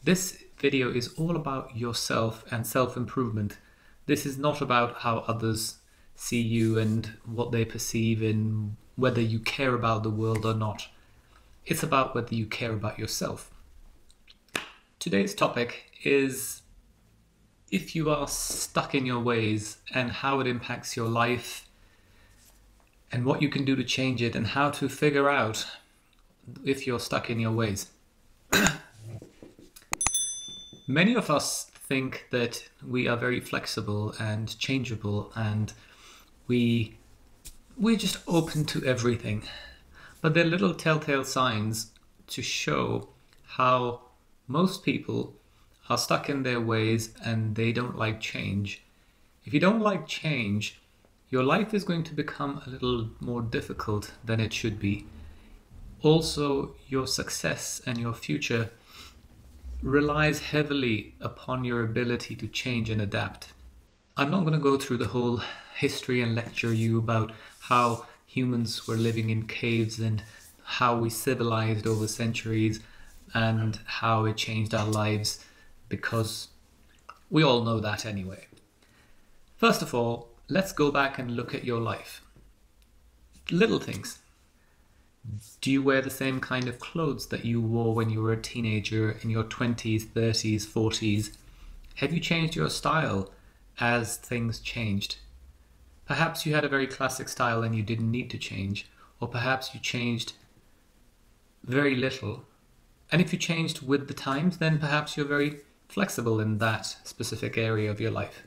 This video is all about yourself and self-improvement. This is not about how others see you and what they perceive and whether you care about the world or not. It's about whether you care about yourself. Today's topic is if you are stuck in your ways and how it impacts your life and what you can do to change it and how to figure out if you're stuck in your ways. Many of us think that we are very flexible and changeable and we're just open to everything. But there are little telltale signs to show how most people are stuck in their ways and they don't like change. If you don't like change, your life is going to become a little more difficult than it should be. Also, your success and your future relies heavily upon your ability to change and adapt. I'm not going to go through the whole history and lecture you about how humans were living in caves and how we civilized over centuries and how it changed our lives, because we all know that anyway. First of all, let's go back and look at your life. Little things. Do you wear the same kind of clothes that you wore when you were a teenager in your 20s, 30s, 40s? Have you changed your style as things changed? Perhaps you had a very classic style and you didn't need to change, or perhaps you changed very little. And if you changed with the times, then perhaps you're very flexible in that specific area of your life.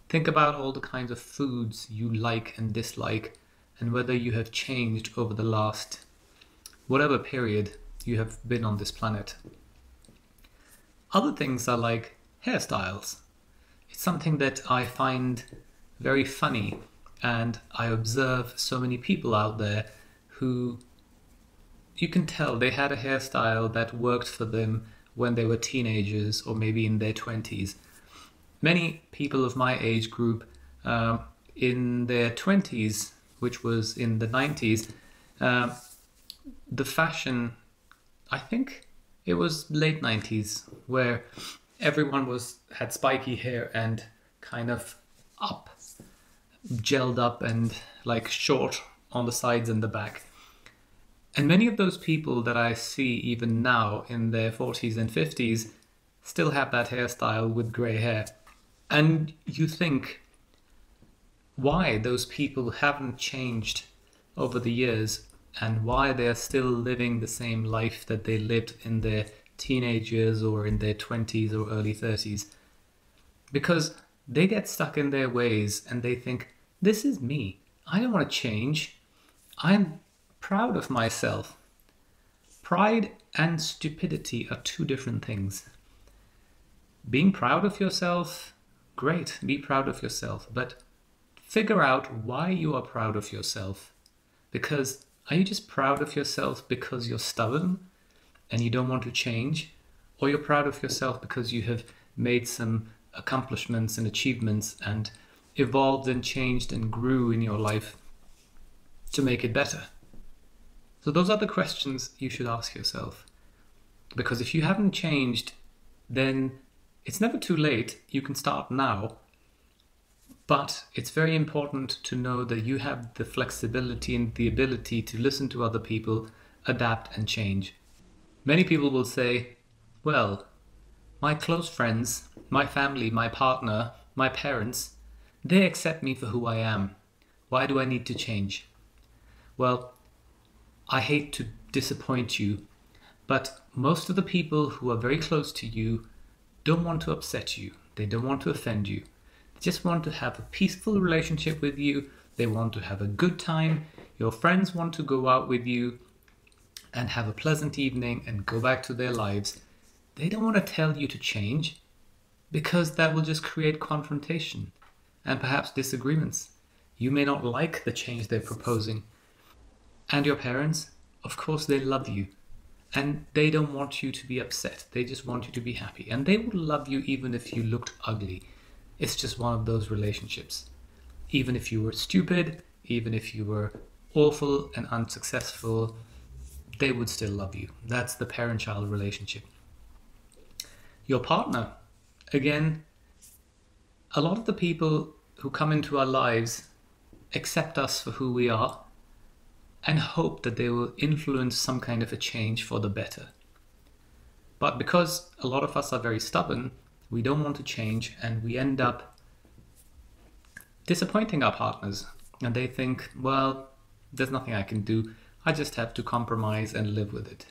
Think about all the kinds of foods you like and dislike, and whether you have changed over the last whatever period you have been on this planet. Other things are like hairstyles. It's something that I find very funny, and I observe so many people out there who you can tell they had a hairstyle that worked for them when they were teenagers or maybe in their 20s. Many people of my age group in their 20s, which was in the 90s, the fashion, I think it was late 90s, where everyone had spiky hair and kind of gelled up and like short on the sides and the back. And many of those people that I see even now in their 40s and 50s still have that hairstyle with grey hair. And you think why those people haven't changed over the years and why they're still living the same life that they lived in their teenage years or in their 20s or early 30s. Because they get stuck in their ways and they think, this is me. I don't want to change. I'm proud of myself. Pride and stupidity are two different things. Being proud of yourself, great, be proud of yourself, but figure out why you are proud of yourself. Because are you just proud of yourself because you're stubborn and you don't want to change? Or you're proud of yourself because you have made some accomplishments and achievements and evolved and changed and grew in your life to make it better? So those are the questions you should ask yourself. Because if you haven't changed, then it's never too late. You can start now. But it's very important to know that you have the flexibility and the ability to listen to other people, adapt and change. Many people will say, well, my close friends, my family, my partner, my parents, they accept me for who I am. Why do I need to change? Well, I hate to disappoint you, but most of the people who are very close to you don't want to upset you. They don't want to offend you. Just want to have a peaceful relationship with you. They want to have a good time. Your friends want to go out with you and have a pleasant evening and go back to their lives. They don't want to tell you to change because that will just create confrontation and perhaps disagreements. You may not like the change they're proposing. And your parents, of course, they love you and they don't want you to be upset. They just want you to be happy, and they would love you even if you looked ugly. It's just one of those relationships. Even if you were stupid, even if you were awful and unsuccessful, they would still love you. That's the parent-child relationship. Your partner. Again, a lot of the people who come into our lives accept us for who we are and hope that they will influence some kind of a change for the better. But because a lot of us are very stubborn, we don't want to change, and we end up disappointing our partners. And they think, well, there's nothing I can do. I just have to compromise and live with it.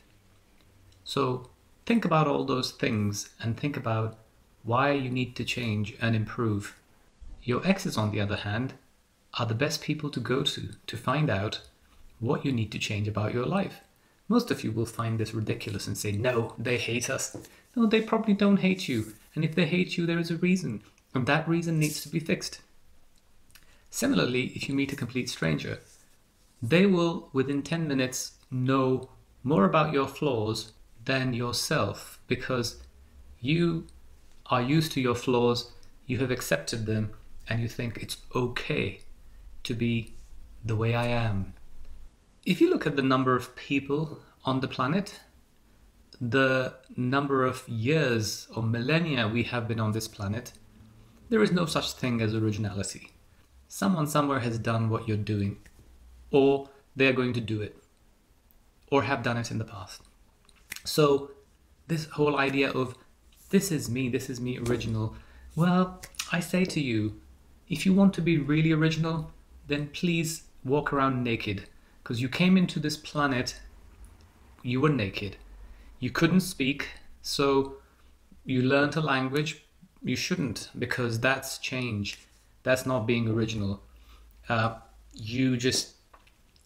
So think about all those things and think about why you need to change and improve. Your exes, on the other hand, are the best people to go to find out what you need to change about your life. Most of you will find this ridiculous and say, no, they hate us. No, they probably don't hate you. And if they hate you, there is a reason. And that reason needs to be fixed. Similarly, if you meet a complete stranger, they will, within 10 minutes, know more about your flaws than yourself, because you are used to your flaws, you have accepted them, and you think it's okay to be the way I am. If you look at the number of people on the planet, the number of years or millennia we have been on this planet, there is no such thing as originality. Someone somewhere has done what you're doing, or they're going to do it, or have done it in the past. So this whole idea of this is me, original, well, I say to you, if you want to be really original, then please walk around naked, because you came into this planet, you were naked. You couldn't speak, so you learned a language. You shouldn't, because that's change. That's not being original. You just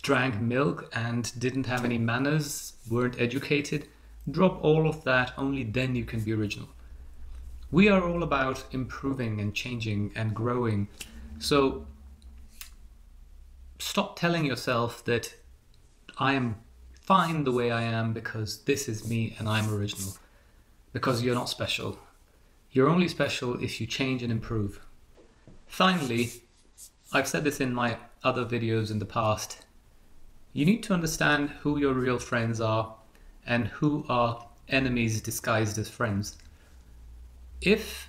drank milk and didn't have any manners, weren't educated. Drop all of that, only then you can be original. We are all about improving and changing and growing. So stop telling yourself that I am fine the way I am because this is me and I'm original. Because you're not special. You're only special if you change and improve. Finally, I've said this in my other videos in the past, you need to understand who your real friends are and who are enemies disguised as friends. If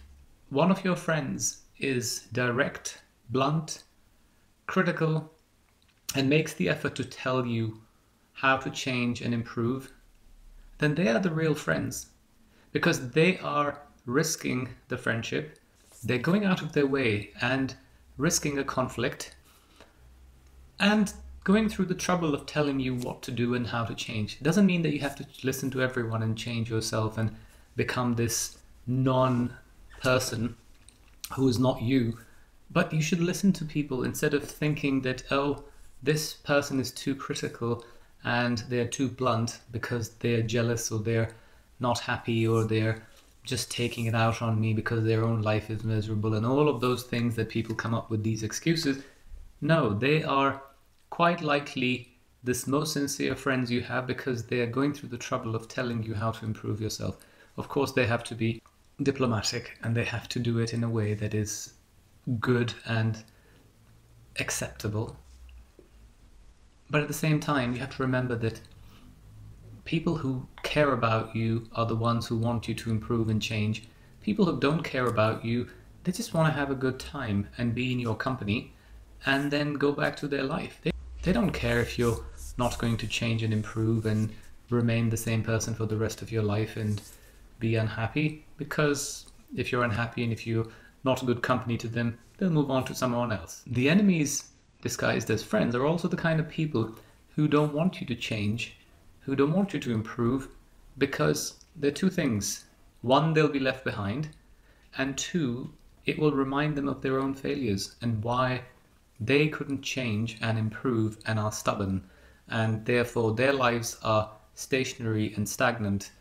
one of your friends is direct, blunt, critical, and makes the effort to tell you how to change and improve, then they are the real friends, because they are risking the friendship. They're going out of their way and risking a conflict and going through the trouble of telling you what to do and how to change. It doesn't mean that you have to listen to everyone and change yourself and become this non-person who is not you. But you should listen to people instead of thinking that, oh, this person is too critical and they're too blunt because they're jealous or they're not happy or they're just taking it out on me because their own life is miserable, and all of those things that people come up with these excuses. No, they are quite likely the most sincere friends you have because they are going through the trouble of telling you how to improve yourself. Of course, they have to be diplomatic and they have to do it in a way that is good and acceptable. But at the same time, you have to remember that people who care about you are the ones who want you to improve and change. People who don't care about you, they just want to have a good time and be in your company and then go back to their life. They don't care if you're not going to change and improve and remain the same person for the rest of your life and be unhappy, because if you're unhappy and if you're not a good company to them, they'll move on to someone else. The enemies disguised as friends are also the kind of people who don't want you to change, who don't want you to improve, because there are two things. One, they'll be left behind, and two, it will remind them of their own failures and why they couldn't change and improve and are stubborn, and therefore their lives are stationary and stagnant,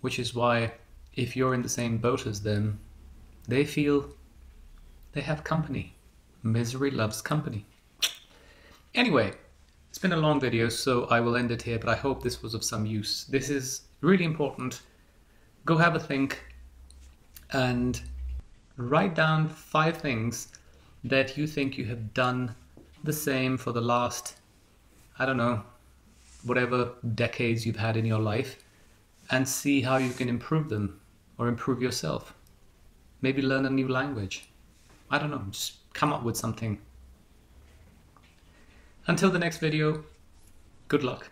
which is why if you're in the same boat as them, they feel they have company. Misery loves company. Anyway, it's been a long video, so I will end it here, but I hope this was of some use. This is really important. Go have a think and write down 5 things that you think you have done the same for the last, I don't know, whatever decades you've had in your life, and see how you can improve them. or improve yourself. Maybe learn a new language. I don't know, just come up with something. Until the next video, good luck.